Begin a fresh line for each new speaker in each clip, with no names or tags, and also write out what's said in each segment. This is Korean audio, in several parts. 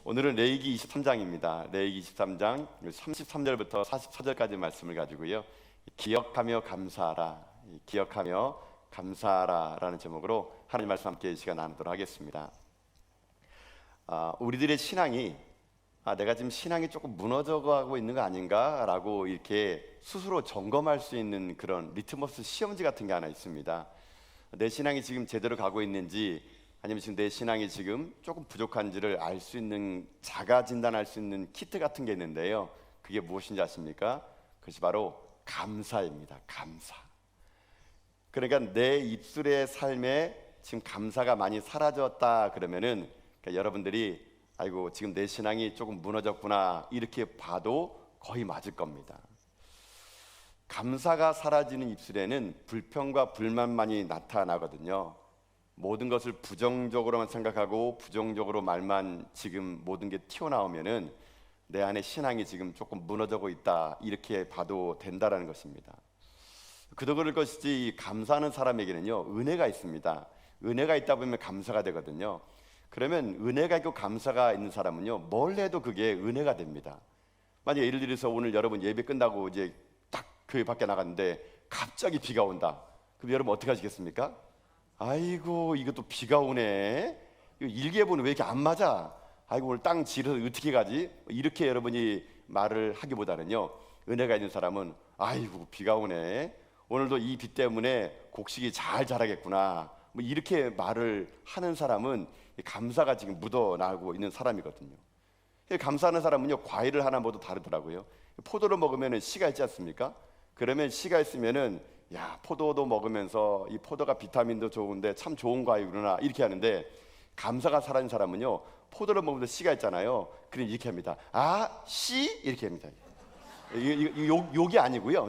오늘은 레위기 23장입니다. 레위기 23장 33절부터 44절까지 말씀을 가지고요. 기억하며 감사하라, 기억하며 감사하라라는 제목으로 하나님 말씀 함께 이 시간 나누도록 하겠습니다. 우리들의 신앙이 내가 지금 신앙이 조금 무너져가고 있는 거 아닌가라고 이렇게 스스로 점검할 수 있는 그런 리트머스 시험지 같은 게 하나 있습니다. 내 신앙이 지금 제대로 가고 있는지, 아니면 지금 내 신앙이 지금 조금 부족한지를 알 수 있는, 자가 진단할 수 있는 키트 같은 게 있는데요. 그게 무엇인지 아십니까? 그것이 바로 감사입니다. 감사. 그러니까 내 입술의 삶에 지금 감사가 많이 사라졌다 그러면은, 그러니까 여러분들이 아이고 지금 내 신앙이 조금 무너졌구나 이렇게 봐도 거의 맞을 겁니다. 감사가 사라지는 입술에는 불평과 불만만이 나타나거든요. 모든 것을 부정적으로만 생각하고 부정적으로 말만 지금 모든 게 튀어나오면은 내 안에 신앙이 지금 조금 무너지고 있다 이렇게 봐도 된다라는 것입니다. 그도 그럴 것이지 감사하는 사람에게는요 은혜가 있습니다. 은혜가 있다 보면 감사가 되거든요. 그러면 은혜가 있고 감사가 있는 사람은요 뭘 해도 그게 은혜가 됩니다. 만약 예를 들어서 오늘 여러분 예배 끝나고 이제 딱 교회 밖에 나갔는데 갑자기 비가 온다. 그럼 여러분 어떻게 하시겠습니까? 아이고 이것도 비가 오네, 일기예보는 왜 이렇게 안 맞아, 아이고 오늘 땅 지르서 어떻게 가지, 이렇게 여러분이 말을 하기보다는요 은혜가 있는 사람은 아이고 비가 오네, 오늘도 이 비 때문에 곡식이 잘 자라겠구나, 뭐 이렇게 말을 하는 사람은 감사가 지금 묻어나고 있는 사람이거든요. 감사하는 사람은요 과일을 하나 먹어도 다르더라고요. 포도를 먹으면 씨가 있지 않습니까? 그러면 씨가 있으면은 야 포도도 먹으면서 이 포도가 비타민도 좋은데 참 좋은 과일이구나 이렇게 하는데, 감사가 사라진 사람은요 포도를 먹으면서 씨가 있잖아요. 그럼 이렇게 합니다. 아 씨 이렇게 합니다. 욕이 아니고요.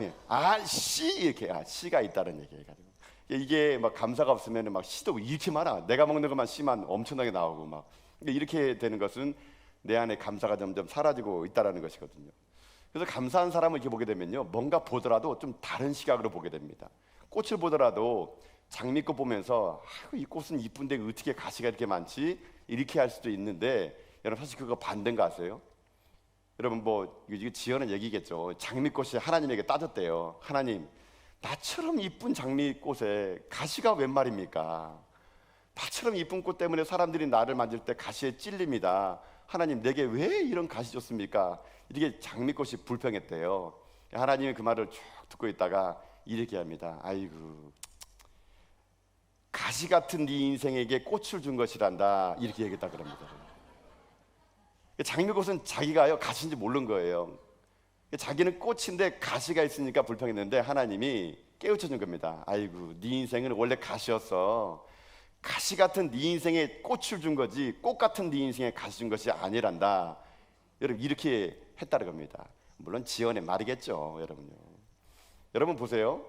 씨 이렇게 씨가 있다는 얘기해가지고 이게 막 감사가 없으면 막 씨도 이렇게 많아. 내가 먹는 것만 씨만 엄청나게 나오고 막 이렇게 되는 것은 내 안에 감사가 점점 사라지고 있다라는 것이거든요. 그래서 감사한 사람을 이렇게 보게 되면요 뭔가 보더라도 좀 다른 시각으로 보게 됩니다. 꽃을 보더라도 장미꽃 보면서 이 꽃은 이쁜데 어떻게 가시가 이렇게 많지 이렇게 할 수도 있는데, 여러분 사실 그거 반대인 거 아세요? 여러분 뭐 이거 지어낸 얘기겠죠. 장미꽃이 하나님에게 따졌대요. 하나님, 나처럼 이쁜 장미꽃에 가시가 웬 말입니까? 나처럼 이쁜 꽃 때문에 사람들이 나를 만질 때 가시에 찔립니다. 하나님, 내게 왜 이런 가시 줬습니까? 이렇게 장미꽃이 불평했대요. 하나님이 그 말을 쭉 듣고 있다가 이렇게 합니다. 아이고 가시 같은 네 인생에게 꽃을 준 것이란다 이렇게 얘기했다 그럽니다. 장미꽃은 자기가요 가시인지 모르는 거예요. 자기는 꽃인데 가시가 있으니까 불평했는데 하나님이 깨우쳐 준 겁니다. 아이고 네 인생은 원래 가시였어. 가시 같은 네 인생에 꽃을 준 거지 꽃 같은 네 인생에 가시 준 것이 아니란다. 여러분 이렇게 했다는 겁니다. 물론 지어낸 말이겠죠. 여러분 보세요.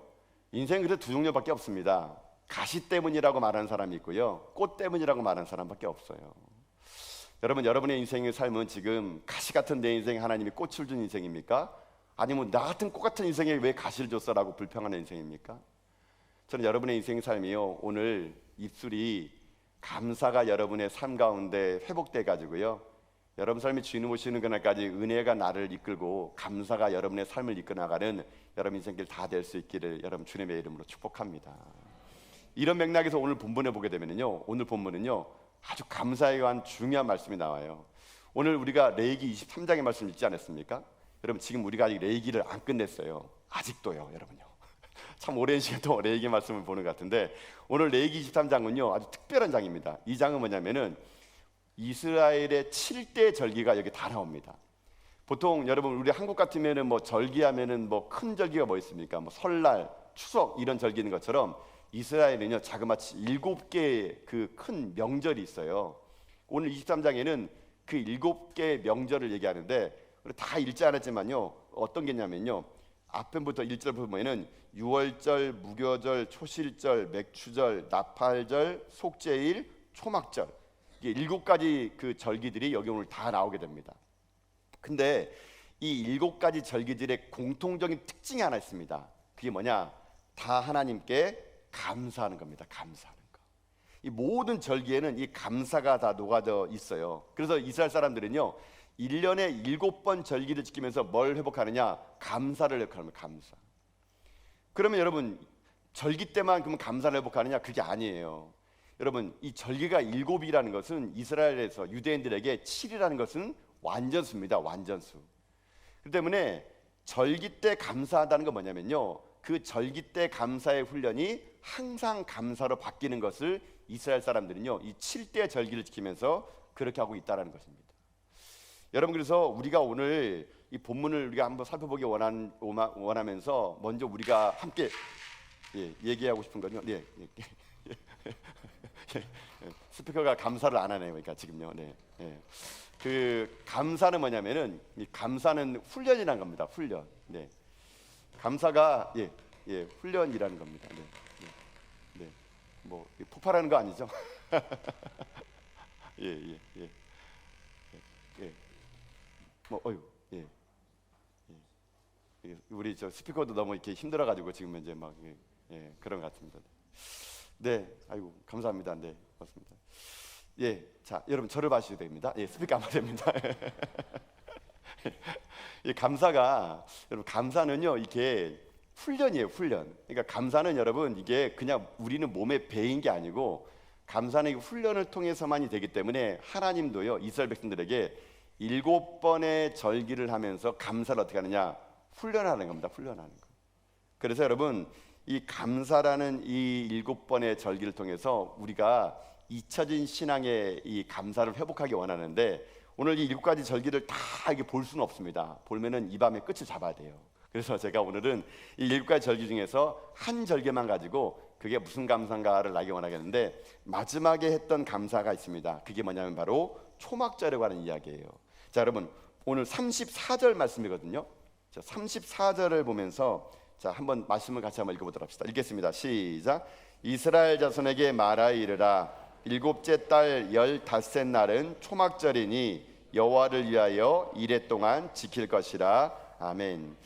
인생은 그래도 두 종류밖에 없습니다. 가시 때문이라고 말하는 사람이 있고요 꽃 때문이라고 말하는 사람밖에 없어요. 여러분, 여러분의 인생의 삶은 지금 가시 같은 내 인생에 하나님이 꽃을 준 인생입니까? 아니면 나 같은 꽃 같은 인생에 왜 가시를 줬어라고 불평하는 인생입니까? 저는 여러분의 인생 삶이요 오늘 입술이 감사가 여러분의 삶 가운데 회복돼 가지고요 여러분 삶이 주인 오시는 그날까지 은혜가 나를 이끌고 감사가 여러분의 삶을 이끌어 나가는 여러분 인생길 다 될 수 있기를 여러분 주님의 이름으로 축복합니다. 이런 맥락에서 오늘 본문에 보게 되면요 오늘 본문은요 아주 감사에 관한 중요한 말씀이 나와요. 오늘 우리가 레위기 23장의 말씀 읽지 않았습니까? 여러분 지금 우리가 아직 레위기를 안 끝냈어요. 아직도요 여러분요. 참 오랜 시간 동안 레위기 말씀을 보는 것 같은데, 오늘 레위기 23장은요 아주 특별한 장입니다. 이 장은 뭐냐면은 이스라엘의 7대 절기가 여기 다 나옵니다. 보통 여러분 우리 한국 같으면은 뭐 절기하면은 뭐 큰 절기가 뭐 있습니까? 뭐 설날, 추석 이런 절기 있는 것처럼 이스라엘은요 자그마치 7개의 그 큰 명절이 있어요. 오늘 23장에는 그 7개의 명절을 얘기하는데 다 읽지 않았지만요 어떤 게 있냐면요 앞편부터 1절부터 보면은 유월절, 무교절, 초실절, 맥추절, 나팔절, 속죄일, 초막절, 이게 7가지 그 절기들이 여기 오늘 다 나오게 됩니다. 근데 이 7가지 절기들의 공통적인 특징이 하나 있습니다. 그게 뭐냐? 다 하나님께 감사하는 겁니다. 감사하는 거. 이 모든 절기에는 이 감사가 다 녹아져 있어요. 그래서 이스라엘 사람들은요 1년에 7번 절기를 지키면서 뭘 회복하느냐? 감사를 회복합니다. 감사. 그러면 여러분 절기 때만 그러면 감사를 회복하느냐? 그게 아니에요. 여러분 이 절기가 7이라는 것은 이스라엘에서 유대인들에게 7이라는 것은 완전수입니다. 완전수. 그렇기 때문에 절기 때 감사하다는 건 뭐냐면요, 그 절기 때 감사의 훈련이 항상 감사로 바뀌는 것을 이스라엘 사람들은요 이 7대 절기를 지키면서 그렇게 하고 있다는 것입니다. 여러분 그래서 우리가 오늘 이 본문을 우리가 한번 살펴보기 원하면서 먼저 우리가 함께 얘기하고 싶은 건요. 스피커가 감사를 안 하네요. 그러니까 지금요. 그 감사는 뭐냐면은 이 감사는 훈련이라는 겁니다. 훈련. 감사가 훈련이라는 겁니다. 뭐 폭발하는 거 아니죠? 뭐 우리 저 스피커도 너무 이렇게 힘들어가지고 지금 이제 막 그런 것 같습니다. 아이고 감사합니다. 맞습니다. 자 여러분 저를 봐주셔야 됩니다. 스피커 안 됩니다. 감사가 여러분 감사는요 이게 훈련이에요. 훈련. 그러니까 감사는 여러분 이게 그냥 우리는 몸에 배인 게 아니고 감사는 훈련을 통해서만이 되기 때문에 하나님도요 이스라엘 백성들에게 7번의 절기를 하면서 감사를 어떻게 하느냐? 훈련하는 겁니다. 훈련하는 거. 그래서 여러분 이 감사라는 이 7번의 절기를 통해서 우리가 잊혀진 신앙의 이 감사를 회복하기 원하는데 오늘 이 7가지 절기를 다 이렇게 볼 수는 없습니다. 보면은 이 밤에 끝을 잡아야 돼요. 그래서 제가 오늘은 이 7가지 절기 중에서 한 절기만 가지고 그게 무슨 감사인가를 알기 원하겠는데 마지막에 했던 감사가 있습니다. 그게 뭐냐면 바로 초막절에 관한 이야기예요. 자 여러분 오늘 34절 말씀이거든요. 자 34절을 보면서 자 한번 말씀을 같이 한번 읽어보도록 합시다. 읽겠습니다. 시작. 이스라엘 자손에게 말하여 이르라. 7째 달 15째 날은 초막절이니 여호와를 위하여 이레 동안 지킬 것이라. 아멘.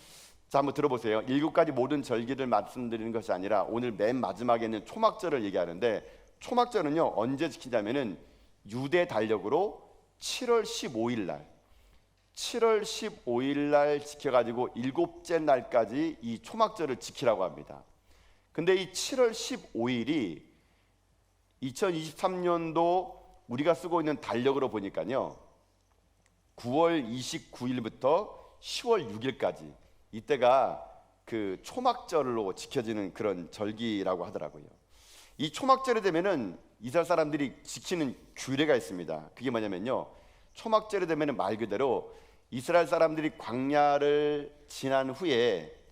자 한번 들어보세요. 7가지 모든 절기를 말씀드리는 것이 아니라 오늘 맨 마지막에는 초막절을 얘기하는데 초막절은요 언제 지키냐면은 유대 달력으로 7월 15일 날 7월 15일 날 지켜가지고 7째 날까지 이 초막절을 지키라고 합니다. 근데 이 7월 15일이 2023년도 우리가 쓰고 있는 달력으로 보니까요 9월 29일부터 10월 6일까지 이때가 그 초막절로 지켜지는 그런 절기라고 하더라고요. 이 초막절이 되면은 이스라엘 사람들이 지키는 규례가 있습니다. 그게 뭐냐면요 초막절이 되면은 말 그대로 이스라엘 사람들이 광야를 지난 후에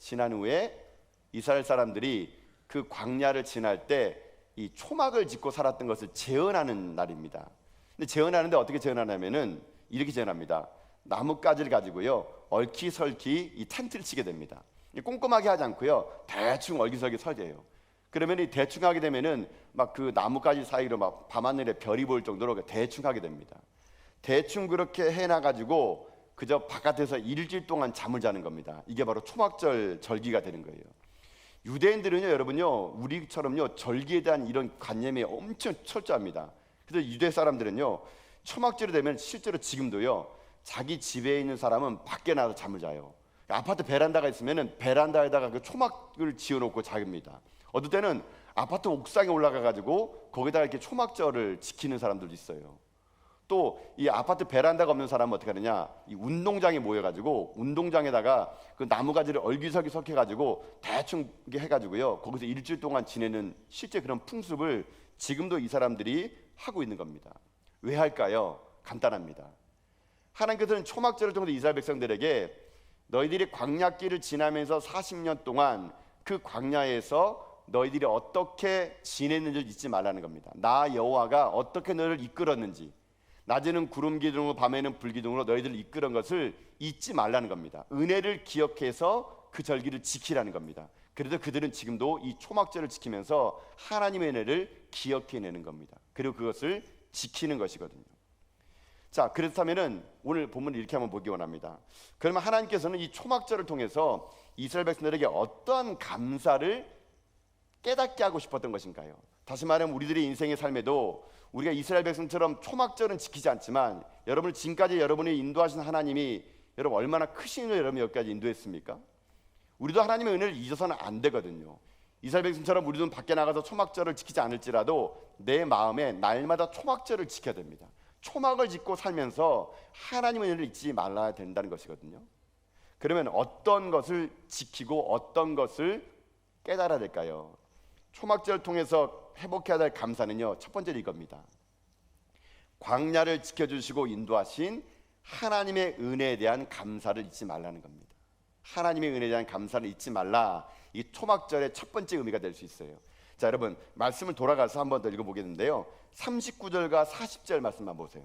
이스라엘 사람들이 그 광야를 지날 때 이 초막을 짓고 살았던 것을 재현하는 날입니다. 근데 재현하는데 어떻게 재현하냐면은 이렇게 재현합니다. 나뭇가지를 가지고요 얼키설키 이 텐트를 치게 됩니다. 꼼꼼하게 하지 않고요 대충 얼기설기 설계해요. 그러면 이 대충 하게 되면은 막 그 나뭇가지 사이로 막 밤하늘에 별이 보일 정도로 대충 하게 됩니다. 대충 그렇게 해놔가지고 그저 바깥에서 일주일 동안 잠을 자는 겁니다. 이게 바로 초막절 절기가 되는 거예요. 유대인들은요 여러분요 우리처럼요 절기에 대한 이런 관념이 엄청 철저합니다. 그래서 유대 사람들은요 초막절이 되면 실제로 지금도요 자기 집에 있는 사람은 밖에 나가서 잠을 자요. 아파트 베란다가 있으면은 베란다에다가 그 초막을 지어놓고 잡니다. 어떨 때는 아파트 옥상에 올라가 가지고 거기다가 이렇게 초막절을 지키는 사람들도 있어요. 또 이 아파트 베란다가 없는 사람은 어떻게 하느냐? 이 운동장에 모여가지고 운동장에다가 그 나무가지를 얼기설기 섞여가지고 대충 해가지고요 거기서 일주일 동안 지내는 실제 그런 풍습을 지금도 이 사람들이 하고 있는 겁니다. 왜 할까요? 간단합니다. 하나님께서는 초막절을 통해서 이스라엘 백성들에게 너희들이 광야길을 지나면서 40년 동안 그 광야에서 너희들이 어떻게 지냈는지를 잊지 말라는 겁니다. 나 여호와가 어떻게 너희를 이끌었는지 낮에는 구름 기둥으로 밤에는 불 기둥으로 너희들을 이끌은 것을 잊지 말라는 겁니다. 은혜를 기억해서 그 절기를 지키라는 겁니다. 그래서 그들은 지금도 이 초막절을 지키면서 하나님의 은혜를 기억해내는 겁니다. 그리고 그것을 지키는 것이거든요. 자 그렇다면은 오늘 본문을 이렇게 한번 보기 원합니다. 그러면 하나님께서는 이 초막절을 통해서 이스라엘 백성들에게 어떠한 감사를 깨닫게 하고 싶었던 것인가요? 다시 말하면 우리들의 인생의 삶에도 우리가 이스라엘 백성처럼 초막절은 지키지 않지만 여러분을 지금까지 여러분이 인도하신 하나님이 여러분 얼마나 크신 을 여러분 여기까지 인도했습니까? 우리도 하나님의 은혜를 잊어서는 안 되거든요. 이스라엘 백성처럼 우리도 밖에 나가서 초막절을 지키지 않을지라도 내 마음에 날마다 초막절을 지켜야 됩니다. 초막을 짓고 살면서 하나님의 은혜를 잊지 말아야 된다는 것이거든요. 그러면 어떤 것을 지키고 어떤 것을 깨달아야 될까요? 초막절을 통해서 회복해야 될 감사는요, 첫 번째는 이겁니다. 광야를 지켜주시고 인도하신 하나님의 은혜에 대한 감사를 잊지 말라는 겁니다. 하나님의 은혜에 대한 감사를 잊지 말라. 이 초막절의 첫 번째 의미가 될 수 있어요. 자, 여러분 말씀을 돌아가서 한번 더 읽어보겠는데요, 39절과 40절 말씀만 보세요.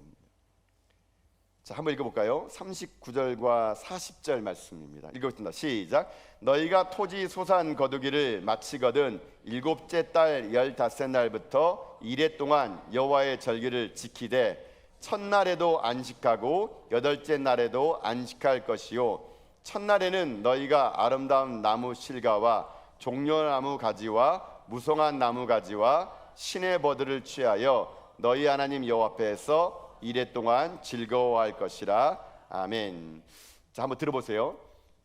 자, 한번 읽어볼까요? 39절과 40절 말씀입니다. 읽어보겠습니다. 시작. 너희가 토지 소산 거두기를 마치거든 일곱째 달 15날부터 이레 동안 여호와의 절기를 지키되 첫날에도 안식하고 여덟째 날에도 안식할 것이요, 첫날에는 너희가 아름다운 나무 실과와 종려나무 가지와 무성한 나무 가지와 신의 버들을 취하여 너희 하나님 여호와 앞에서 이레 동안 즐거워할 것이라. 아멘. 자, 한번 들어보세요.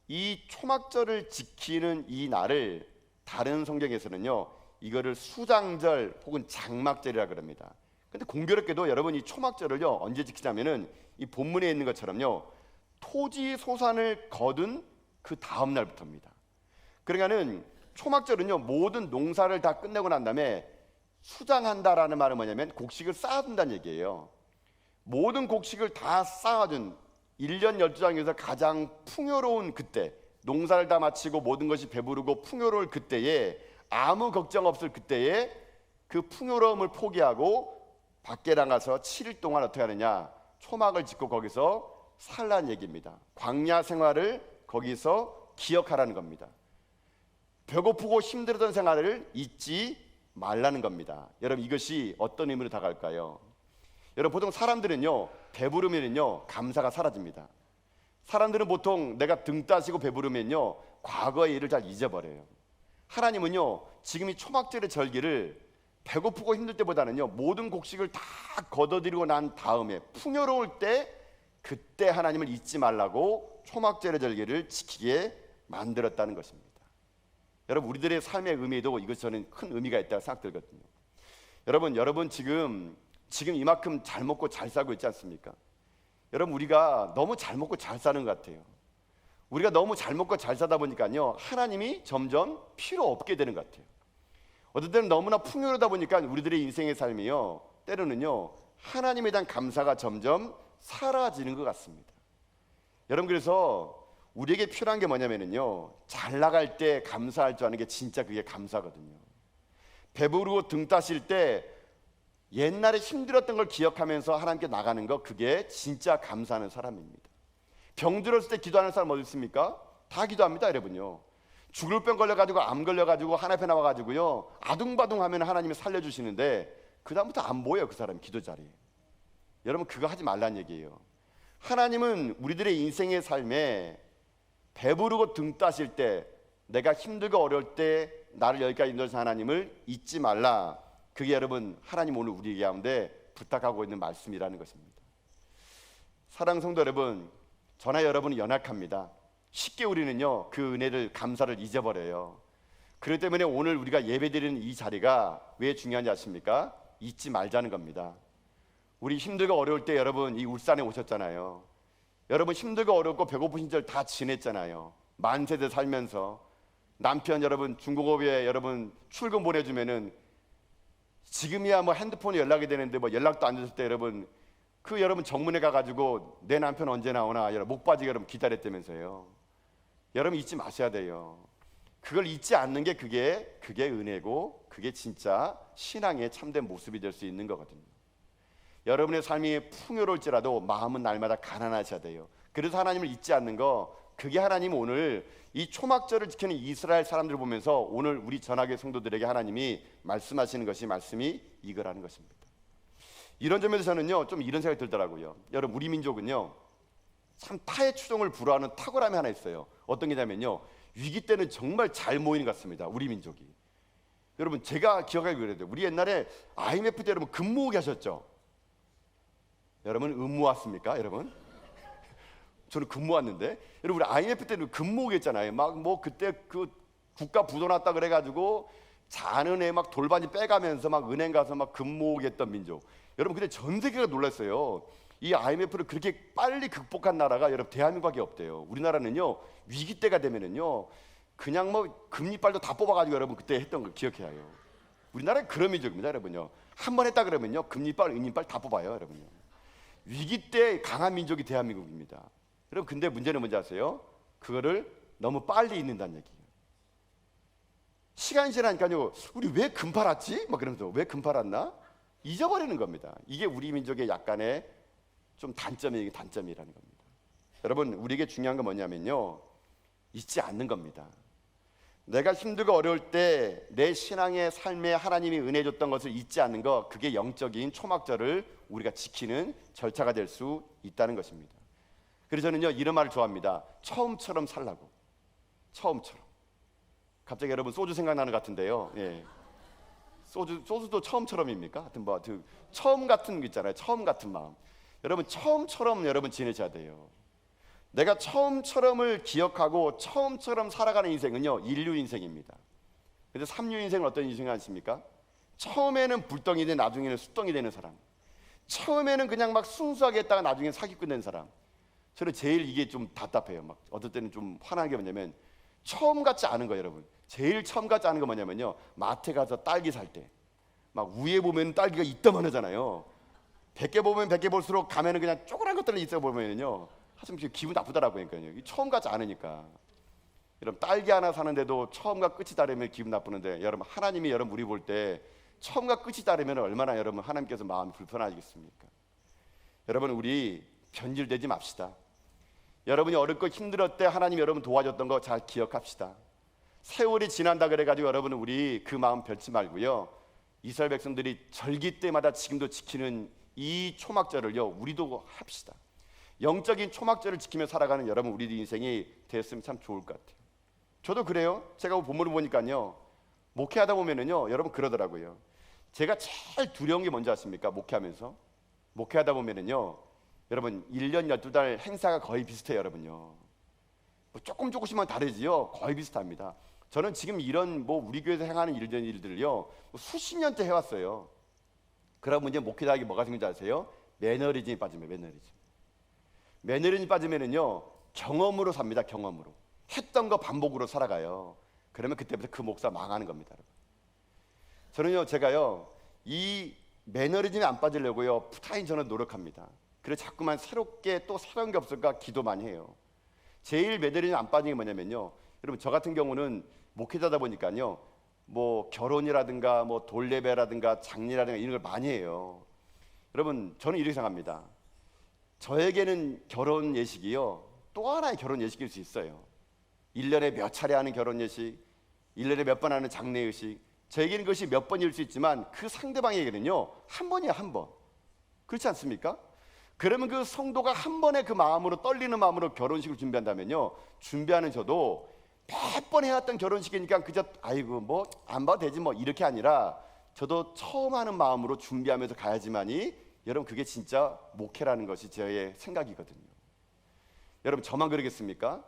이 초막절을 지키는 이 날을 다른 성경에서는요, 이거를 수장절 혹은 장막절이라 그럽니다. 근데 공교롭게도 여러분 이 초막절을요 언제 지키냐면은 이 본문에 있는 것처럼요, 토지 소산을 거둔 그 다음 날부터입니다. 그러니까는 초막절은요 모든 농사를 다 끝내고 난 다음에 수장한다라는 말은 뭐냐면 곡식을 쌓아둔다는 얘기예요. 모든 곡식을 다 쌓아둔 1년 12장에서 가장 풍요로운 그때, 농사를 다 마치고 모든 것이 배부르고 풍요로울 그때에, 아무 걱정 없을 그때에 그 풍요로움을 포기하고 밖에 나가서 7일 동안 어떻게 하느냐, 초막을 짓고 거기서 살라는 얘기입니다. 광야 생활을 거기서 기억하라는 겁니다. 배고프고 힘들었던 생활을 잊지 말라는 겁니다. 여러분 이것이 어떤 의미로 다가올까요? 여러분 보통 사람들은요 배부르면요 감사가 사라집니다. 사람들은 보통 내가 등 따시고 배부르면요 과거의 일을 잘 잊어버려요. 하나님은요 지금 이 초막절의 절기를 배고프고 힘들 때보다는요 모든 곡식을 다 걷어들이고 난 다음에 풍요로울 때, 그때 하나님을 잊지 말라고 초막절의 절기를 지키게 만들었다는 것입니다. 여러분 우리들의 삶의 의미에도 이것 저는 큰 의미가 있다고 생각들거든요. 여러분 지금 이만큼 잘 먹고 잘 살고 있지 않습니까? 여러분 우리가 너무 잘 먹고 잘 사는 것 같아요. 우리가 너무 잘 먹고 잘 사다 보니까요 하나님이 점점 필요 없게 되는 것 같아요. 어떤 때는 너무나 풍요로다 보니까 우리들의 인생의 삶이요 때로는요 하나님에 대한 감사가 점점 사라지는 것 같습니다. 여러분 그래서 우리에게 필요한 게 뭐냐면요 잘 나갈 때 감사할 줄 아는 게 진짜 그게 감사거든요. 배부르고 등 따실 때 옛날에 힘들었던 걸 기억하면서 하나님께 나가는 거, 그게 진짜 감사하는 사람입니다. 병 들었을 때 기도하는 사람 어디 있습니까? 다 기도합니다. 여러분요 죽을 병 걸려가지고 암 걸려가지고 하나님 앞에 나와가지고요 아둥바둥하면 하나님이 살려주시는데 그 다음부터 안 보여요 그 사람이 기도 자리에. 여러분 그거 하지 말라는 얘기예요. 하나님은 우리들의 인생의 삶에 배부르고 등 따실 때, 내가 힘들고 어려울 때 나를 여기까지 인도하신 하나님을 잊지 말라. 그게 여러분 하나님 오늘 우리 가운데 부탁하고 있는 말씀이라는 것입니다. 사랑하는 성도 여러분, 저나 여러분은 연약합니다. 쉽게 우리는요 그 은혜를, 감사를 잊어버려요. 그렇기 때문에 오늘 우리가 예배드리는 이 자리가 왜 중요한지 아십니까? 잊지 말자는 겁니다. 우리 힘들고 어려울 때 여러분 이 울산에 오셨잖아요. 여러분 힘들고 어렵고 배고픈 시절 다 지냈잖아요. 만세대 살면서 남편 여러분 중국업에 여러분 출금 보내주면은 지금이야 뭐 핸드폰에 연락이 되는데 뭐 연락도 안 됐을 때 여러분 그 여러분 정문에 가가지고 내 남편 언제 나오나 여러분 목 빠지게 여러분 기다렸다면서요. 여러분 잊지 마셔야 돼요. 그걸 잊지 않는 게 그게 은혜고 그게 진짜 신앙의 참된 모습이 될 수 있는 거거든요. 여러분의 삶이 풍요로울지라도 마음은 날마다 가난하셔야 돼요. 그래서 하나님을 잊지 않는 거, 그게 하나님 오늘 이 초막절을 지키는 이스라엘 사람들을 보면서 오늘 우리 전하교회 성도들에게 하나님이 말씀하시는 것이 말씀이 이거라는 것입니다. 이런 점에서 저는요 좀 이런 생각이 들더라고요. 여러분 우리 민족은요 참 타의 추종을 불허하는 탁월함이 하나 있어요. 어떤 게냐면요 위기 때는 정말 잘 모이는 것 같습니다. 우리 민족이 여러분 제가 기억하기 그래요. 우리 옛날에 IMF 때 여러분 근무오기 하셨죠? 여러분 의무 왔습니까? 여러분? 저는 근무 왔는데 여러분 우리 IMF 때는 근무오기 했잖아요. 막 뭐 그때 그 국가 부도 났다 그래가지고 자는 애 막 돌반지 빼가면서 막 은행 가서 막 근무오기 했던 민족. 여러분 근데 전 세계가 놀랐어요. 이 IMF를 그렇게 빨리 극복한 나라가 여러분 대한민국밖에 없대요. 우리나라는요 위기 때가 되면은요 그냥 뭐 금리빨도 다 뽑아가지고 여러분 그때 했던 거 기억해요. 우리나라는 그런 민족입니다, 여러분요. 한 번 했다 그러면요 금리빨, 은리빨 다 뽑아요, 여러분요. 위기 때 강한 민족이 대한민국입니다. 여러분 근데 문제는 뭔지 아세요? 그거를 너무 빨리 잊는다는 얘기예요. 시간이 지나니까요 우리 왜 금 팔았지? 막 그러면서 왜 금 팔았나? 잊어버리는 겁니다. 이게 우리 민족의 약간의 좀 단점이라는 겁니다. 여러분 우리에게 중요한 건 뭐냐면요 잊지 않는 겁니다. 내가 힘들고 어려울 때 내 신앙의 삶에 하나님이 은혜 줬던 것을 잊지 않는 것, 그게 영적인 초막절을 우리가 지키는 절차가 될 수 있다는 것입니다. 그래서 저는요 이런 말을 좋아합니다. 처음처럼 살라고. 처음처럼. 갑자기 여러분 소주 생각나는 것 같은데요. 예. 소주도 처음처럼입니까? 하여튼 뭐 처음 같은 거 있잖아요. 처음 같은 마음. 여러분 처음처럼 여러분 지내셔야 돼요. 내가 처음처럼을 기억하고 처음처럼 살아가는 인생은요 인류 인생입니다. 그래서 삼류 인생은 어떤 인생이 아십니까? 처음에는 불덩이 되 나중에는 숫덩이 되는 사람. 처음에는 그냥 막 순수하게 했다가 나중에 사기꾼 된 사람. 저는 제일 이게 좀 답답해요. 막 어떨 때는 좀 화나는 게 뭐냐면 처음 같지 않은 거예요, 여러분. 제일 처음 같지 않은 거 뭐냐면요 마트에 가서 딸기 살 때 막 위에 보면 딸기가 이따만하잖아요. 100개 보면 100개 볼수록 가면은 그냥 쪼그란 것들은 있어 보면은요 하여튼 기분 나쁘더라고요. 그러니까요. 처음 같지 않으니까. 여러분 딸기 하나 사는데도 처음과 끝이 다르면 기분 나쁘는데 여러분 하나님이 여러분 우리 볼 때 처음과 끝이 다르면 얼마나 여러분 하나님께서 마음이 불편하시겠습니까? 여러분 우리 변질되지 맙시다. 여러분이 어렵고 힘들었을 때 하나님 여러분 도와줬던 거 잘 기억합시다. 세월이 지난다 그래가지고 여러분은 우리 그 마음 펼치 말고요. 이스라엘 백성들이 절기 때마다 지금도 지키는 이 초막절을요 우리도 합시다. 영적인 초막절을 지키며 살아가는 여러분 우리 인생이 됐으면 참 좋을 것 같아요. 저도 그래요. 제가 본문을 보니까요 목회하다 보면은요 여러분 그러더라고요. 제가 제일 두려운 게 뭔지 아십니까? 목회하다 보면은요 여러분 1년 12달 행사가 거의 비슷해요. 여러분요 뭐 조금씩만 다르지요 거의 비슷합니다. 저는 지금 이런 뭐 우리 교회에서 행하는 이런 일들을요 뭐 수십 년째 해왔어요. 그러면 이제 목회자 하기 뭐가 생긴지 아세요? 매너리즘이 빠지면 매너리즘 빠지면은요 경험으로 삽니다. 경험으로 했던 거 반복으로 살아가요. 그러면 그때부터 그 목사 망하는 겁니다. 저는요 제가요 이 매너리즘에 안 빠지려고요 부단히 저는 노력합니다. 그래서 자꾸만 새롭게 또 새로운 게 없을까 기도 많이 해요. 제일 매너리즘 안 빠지는 게 뭐냐면요 여러분 저 같은 경우는 목회자다 보니까요 뭐 결혼이라든가 뭐 돌예배라든가 장례라든가 이런 걸 많이 해요. 여러분 저는 이렇게 생각합니다. 저에게는 결혼 예식이요 또 하나의 결혼 예식일 수 있어요. 1년에 몇 차례 하는 결혼 예식, 1년에 몇 번 하는 장례 예식, 저에게는 그것이 몇 번일 수 있지만 그 상대방에게는요 한 번이야 한 번. 그렇지 않습니까? 그러면 그 성도가 한 번에 그 마음으로 떨리는 마음으로 결혼식을 준비한다면요 준비하는 저도 몇 번 해왔던 결혼식이니까 그저 아이고 뭐 안 봐도 되지 뭐 이렇게 아니라 저도 처음 하는 마음으로 준비하면서 가야지만이 여러분 그게 진짜 목회라는 것이 저의 생각이거든요. 여러분 저만 그러겠습니까?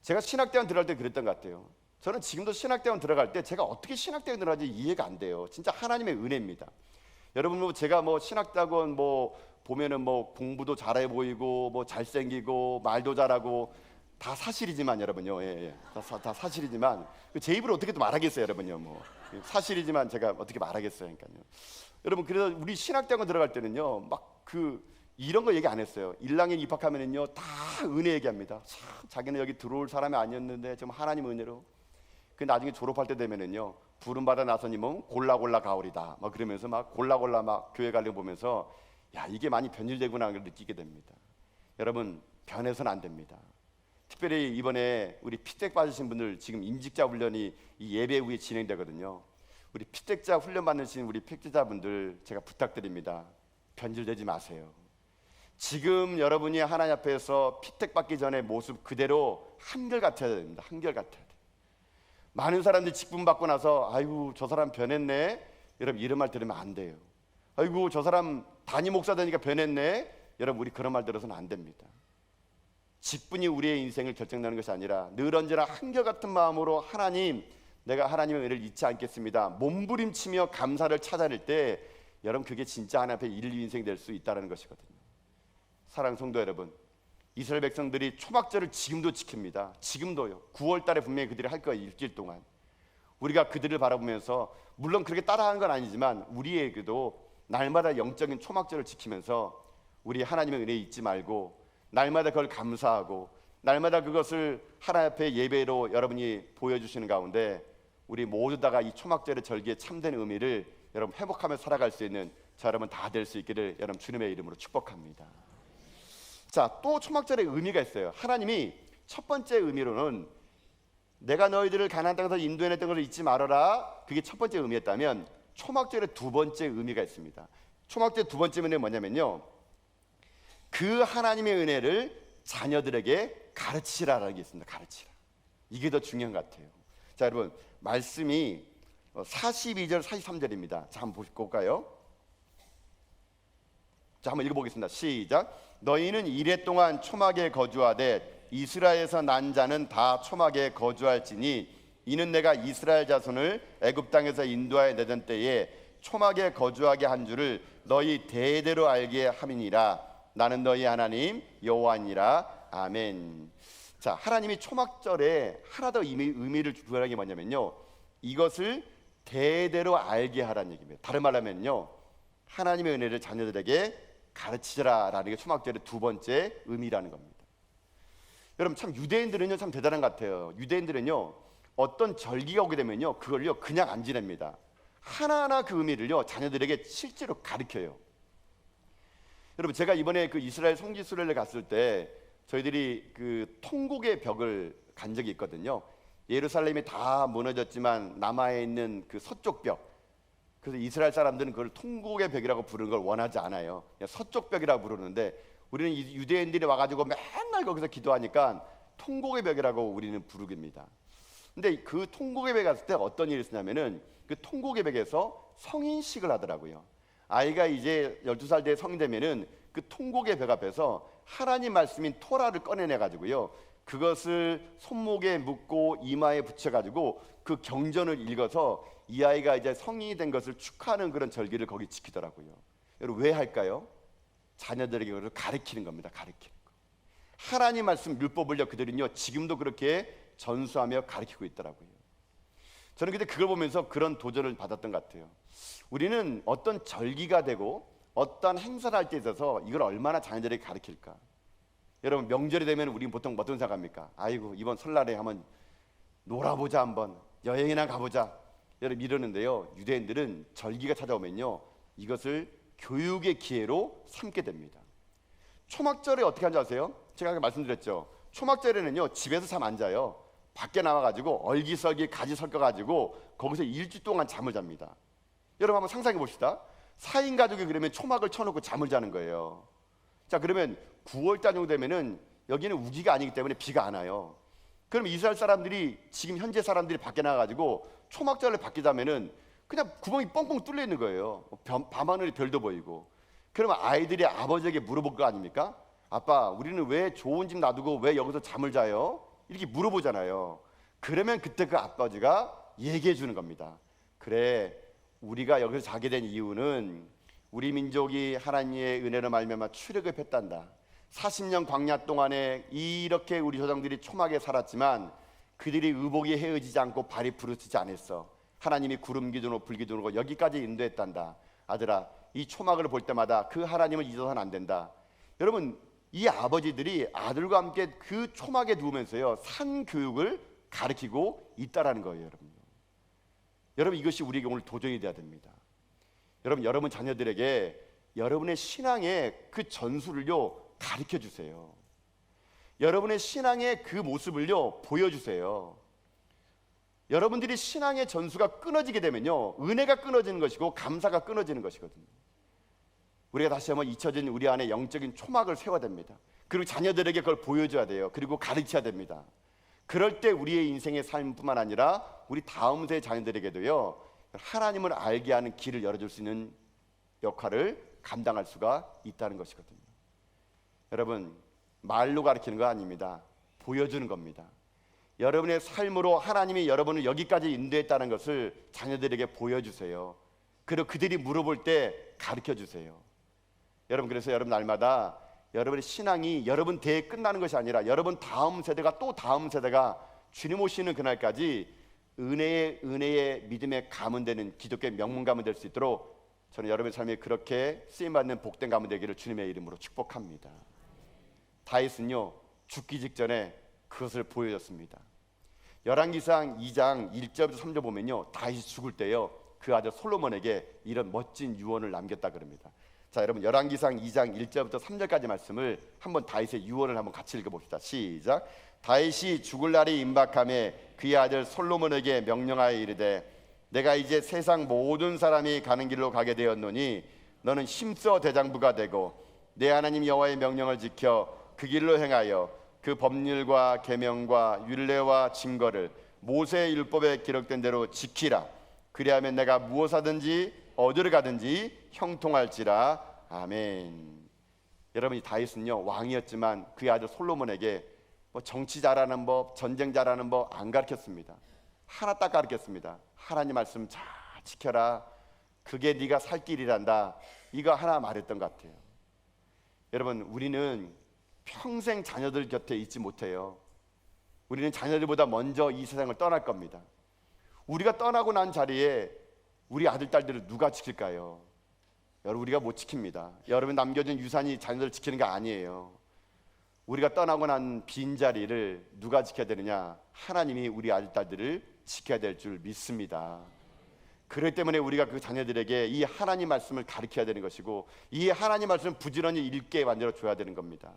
제가 신학대원 들어갈 때 그랬던 것 같아요. 저는 지금도 신학대원 들어갈 때 제가 어떻게 신학대원 들어가는지 이해가 안 돼요. 진짜 하나님의 은혜입니다. 여러분 뭐 제가 뭐 신학대학원 뭐 보면은 뭐 공부도 잘해 보이고 뭐 잘생기고 말도 잘하고 다 사실이지만 여러분요, 다 사실이지만 제 입으로 어떻게 또 말하겠어요, 여러분요, 뭐 사실이지만 제가 어떻게 말하겠어요, 그러니까요. 여러분 그래서 우리 신학대학원 들어갈 때는요, 막 이런 거 얘기 안 했어요. 1학년 입학하면은요, 다 은혜 얘기합니다. 참, 자기는 여기 들어올 사람이 아니었는데 좀 하나님 은혜로. 그 나중에 졸업할 때 되면은요, 부름 받아 나서님은 골라 가오리다. 막 그러면서 막 골라 막 교회 가려 보면서 야 이게 많이 변질되구나 걸 느끼게 됩니다. 여러분 변해서는 안 됩니다. 특별히 이번에 우리 피택 받으신 분들 지금 임직자 훈련이 이 예배 후에 진행되거든요. 우리 피택자 훈련 받으신 우리 피택자분들 제가 부탁드립니다. 변질되지 마세요. 지금 여러분이 하나님 앞에서 피택 받기 전에 모습 그대로 한결 같아야 됩니다. 한결 같아야 돼요. 많은 사람들이 직분 받고 나서 아이고 저 사람 변했네, 여러분 이런 말 들으면 안 돼요. 아이고 저 사람 담임 목사 되니까 변했네, 여러분 우리 그런 말 들어서는 안 됩니다. 직분이 우리의 인생을 결정하는 것이 아니라 늘 언제나 한결같은 마음으로 하나님, 내가 하나님의 은혜를 잊지 않겠습니다, 몸부림치며 감사를 찾아낼 때 여러분 그게 진짜 하나님 앞에 인류 인생이 될 수 있다는 것이거든요. 사랑하는 성도 여러분, 이스라엘 백성들이 초막절을 지금도 지킵니다. 지금도요. 9월 달에 분명히 그들이 할 거예요. 일주일 동안. 우리가 그들을 바라보면서 물론 그렇게 따라하는 건 아니지만 우리에게도 날마다 영적인 초막절을 지키면서 우리 하나님의 은혜 잊지 말고 날마다 그걸 감사하고 날마다 그것을 하나님 앞에 예배로 여러분이 보여주시는 가운데 우리 모두 다가 이 초막절의 절기의 참된 의미를 여러분 회복하며 살아갈 수 있는 저 여러분 다 될 수 있기를 여러분 주님의 이름으로 축복합니다. 자, 또 초막절의 의미가 있어요. 하나님이 첫 번째 의미로는 내가 너희들을 가나안 땅에서 인도해냈던 것을 잊지 말아라, 그게 첫 번째 의미였다면 초막절의 두 번째 의미가 있습니다. 초막절의 두 번째 의미는 뭐냐면요, 그 하나님의 은혜를 자녀들에게 가르치라라는 게 있습니다. 가르치라. 이게 더 중요한 것 같아요. 자, 여러분 말씀이 42절 43절입니다. 자, 한번 볼까요? 자, 한번 읽어보겠습니다. 시작. 너희는 이레 동안 초막에 거주하되 이스라엘에서 난 자는 다 초막에 거주할지니 이는 내가 이스라엘 자손을 애굽 땅에서 인도하여 내던 때에 초막에 거주하게 한 줄을 너희 대대로 알게 함이니라. 나는 너희 하나님 여호와니라. 아멘. 자, 하나님이 초막절에 하나 더 의미를 부여하는 게 뭐냐면요, 이것을 대대로 알게 하라는 얘기입니다. 다른 말로 하면요, 하나님의 은혜를 자녀들에게 가르치라라는 게 초막절의 두 번째 의미라는 겁니다. 여러분 참 유대인들은요 참 대단한 것 같아요. 유대인들은요 어떤 절기가 오게 되면요 그걸요 그냥 안 지냅니다. 하나하나 그 의미를요 자녀들에게 실제로 가르쳐요. 여러분 제가 이번에 그 이스라엘 성지 순례를 갔을 때 저희들이 그 통곡의 벽을 간 적이 있거든요. 예루살렘이 다 무너졌지만 남아 있는 그 서쪽 벽, 그래서 이스라엘 사람들은 그걸 통곡의 벽이라고 부르는 걸 원하지 않아요. 그냥 서쪽 벽이라고 부르는데 우리는 유대인들이 와가지고 맨날 거기서 기도하니까 통곡의 벽이라고 우리는 부르깁니다. 근데 그 통곡의 벽에 갔을 때 어떤 일이 있었냐면은 그 통곡의 벽에서 성인식을 하더라고요. 아이가 이제 12살 돼 성인 되면은 그 통곡의 벽 앞에서 하나님 말씀인 토라를 꺼내내 가지고요 그것을 손목에 묶고 이마에 붙여 가지고 그 경전을 읽어서 이 아이가 이제 성인이 된 것을 축하하는 그런 절기를 거기 지키더라고요. 여러분 왜 할까요? 자녀들에게 그걸 가르치는 겁니다. 가르치는 거. 하나님 말씀 율법을요 그들은요 지금도 그렇게 전수하며 가르치고 있더라고요. 저는 그때 그걸 보면서 그런 도전을 받았던 것 같아요. 우리는 어떤 절기가 되고 어떤 행사를 할 때 있어서 이걸 얼마나 자녀들에게 가르칠까. 여러분 명절이 되면 우리는 보통 어떤 생각합니까? 아이고 이번 설날에 한번 놀아보자, 한번 여행이나 가보자, 여러분 이러는데요 유대인들은 절기가 찾아오면요 이것을 교육의 기회로 삼게 됩니다. 초막절에 어떻게 하는지 아세요? 제가 아까 말씀드렸죠. 초막절에는요 집에서 잠 안 자요. 밖에 나와가지고 얼기설기 가지 섞어가지고 거기서 일주일 동안 잠을 잡니다. 여러분 한번 상상해 봅시다. 4인 가족이 그러면 초막을 쳐놓고 잠을 자는 거예요. 자, 그러면 9월달 정도 되면은 여기는 우기가 아니기 때문에 비가 안 와요. 그럼 이스라엘 사람들이 지금 현재 사람들이 밖에 나가가지고 초막절을 밖에 자면은 그냥 구멍이 뻥뻥 뚫려 있는 거예요. 밤하늘에 별도 보이고. 그러면 아이들이 아버지에게 물어볼 거 아닙니까? 아빠, 우리는 왜 좋은 집 놔두고 왜 여기서 잠을 자요? 이렇게 물어보잖아요. 그러면 그때 그 아버지가 얘기해 주는 겁니다. 그래, 우리가 여기서 자게 된 이유는 우리 민족이 하나님의 은혜로 말미암아 출애굽을 했단다. 40년 광야 동안에 이렇게 우리 조상들이 초막에 살았지만 그들이 의복이 헤어지지 않고 발이 부르트지 않았어. 하나님이 구름 기둥으로 불 기둥으로 여기까지 인도했단다. 아들아, 이 초막을 볼 때마다 그 하나님을 잊어서는 안 된다. 여러분, 이 아버지들이 아들과 함께 그 초막에 누우면서요 산 교육을 가르치고 있다라는 거예요. 여러분 이것이 우리에게 오늘 도전이 돼야 됩니다. 여러분 자녀들에게 여러분의 신앙의 그 전술을요 가르쳐 주세요. 여러분의 신앙의 그 모습을요 보여주세요. 여러분들이 신앙의 전수가 끊어지게 되면요 은혜가 끊어지는 것이고 감사가 끊어지는 것이거든요. 우리가 다시 한번 잊혀진 우리 안에 영적인 초막을 세워야 됩니다. 그리고 자녀들에게 그걸 보여줘야 돼요. 그리고 가르쳐야 됩니다. 그럴 때 우리의 인생의 삶뿐만 아니라 우리 다음 세대 자녀들에게도요, 하나님을 알게 하는 길을 열어줄 수 있는 역할을 감당할 수가 있다는 것이거든요. 여러분, 말로 가르치는 거 아닙니다. 보여주는 겁니다. 여러분의 삶으로 하나님이 여러분을 여기까지 인도했다는 것을 자녀들에게 보여주세요. 그리고 그들이 물어볼 때 가르쳐 주세요. 여러분, 그래서 여러분 날마다 여러분의 신앙이 여러분 대에 끝나는 것이 아니라 여러분 다음 세대가 또 다음 세대가 주님 오시는 그날까지 은혜의 믿음의 가문 되는 기독교의 명문 가문 될 수 있도록 저는 여러분의 삶이 그렇게 쓰임받는 복된 가문 되기를 주님의 이름으로 축복합니다. 다윗은요, 죽기 직전에 그것을 보여줬습니다. 열왕기상 2장 1절부터 3절 보면요, 다윗이 죽을 때요, 그 아들 솔로몬에게 이런 멋진 유언을 남겼다 그럽니다. 자, 여러분, 열왕기상 2장 1절부터 3절까지 말씀을 한번 다윗의 유언을 한번 같이 읽어봅시다. 시작. 다윗이 죽을 날이 임박함에 그의 아들 솔로몬에게 명령하여 이르되 내가 이제 세상 모든 사람이 가는 길로 가게 되었노니 너는 힘써 대장부가 되고 내 하나님 여호와의 명령을 지켜 그 길로 행하여 그 법률과 계명과 율례와 증거를 모세의 율법에 기록된 대로 지키라. 그리하면 내가 무엇하든지 어디로 가든지 형통할지라. 아멘. 여러분, 이 다윗은요, 왕이었지만 그의 아들 솔로몬에게 정치 잘하는 법, 전쟁 잘하는 법 안 가르쳤습니다. 하나 딱 가르쳤습니다. 하나님 말씀 잘 지켜라. 그게 네가 살 길이란다. 이거 하나 말했던 것 같아요. 여러분, 우리는 평생 자녀들 곁에 있지 못해요. 우리는 자녀들보다 먼저 이 세상을 떠날 겁니다. 우리가 떠나고 난 자리에 우리 아들, 딸들을 누가 지킬까요? 여러분, 우리가 못 지킵니다. 여러분 남겨준 유산이 자녀들을 지키는 게 아니에요. 우리가 떠나고 난 빈자리를 누가 지켜야 되느냐? 하나님이 우리 아들, 딸들을 지켜야 될 줄 믿습니다. 그렇기 때문에 우리가 그 자녀들에게 이 하나님 말씀을 가르쳐야 되는 것이고 이 하나님 말씀을 부지런히 읽게 만들어줘야 되는 겁니다.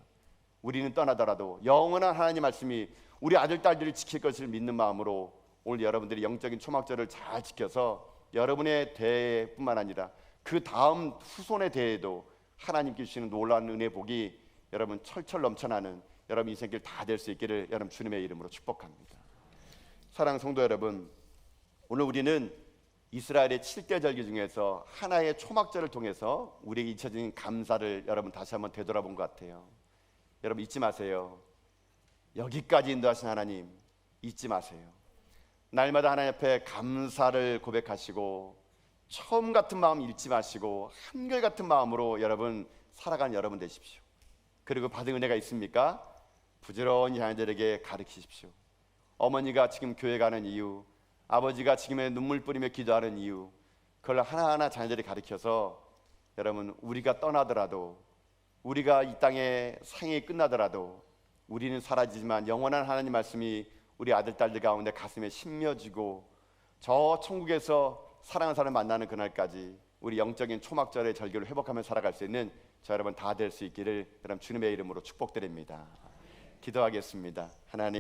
우리는 떠나더라도 영원한 하나님 말씀이 우리 아들, 딸들을 지킬 것을 믿는 마음으로 오늘 여러분들이 영적인 초막절을 잘 지켜서 여러분의 대뿐만 아니라 그 다음 후손의 대에도 하나님께 주시는 놀라운 은혜 복이 여러분 철철 넘쳐나는 여러분 인생길 다 될 수 있기를 여러분 주님의 이름으로 축복합니다. 사랑하는 성도 여러분, 오늘 우리는 이스라엘의 7대 절기 중에서 하나의 초막절을 통해서 우리에게 잊혀진 감사를 여러분 다시 한번 되돌아본 것 같아요. 여러분 잊지 마세요. 여기까지 인도하신 하나님 잊지 마세요. 날마다 하나님 앞에 감사를 고백하시고 처음 같은 마음 잃지 마시고 한결같은 마음으로 여러분 살아가는 여러분 되십시오. 그리고 받은 은혜가 있습니까? 부지런히 자녀들에게 가르치십시오. 어머니가 지금 교회 가는 이유, 아버지가 지금의 눈물 뿌리며 기도하는 이유, 그걸 하나하나 자녀들이 가르쳐서 여러분 우리가 떠나더라도 우리가 이 땅의 생이 끝나더라도 우리는 사라지지만 영원한 하나님 말씀이 우리 아들, 딸들 가운데 가슴에 심려지고 저 천국에서 사랑하는 사람을 만나는 그날까지 우리 영적인 초막절의 절기를 회복하며 살아갈 수 있는 저 여러분 다 될 수 있기를 여러분 주님의 이름으로 축복드립니다. 기도하겠습니다. 하나님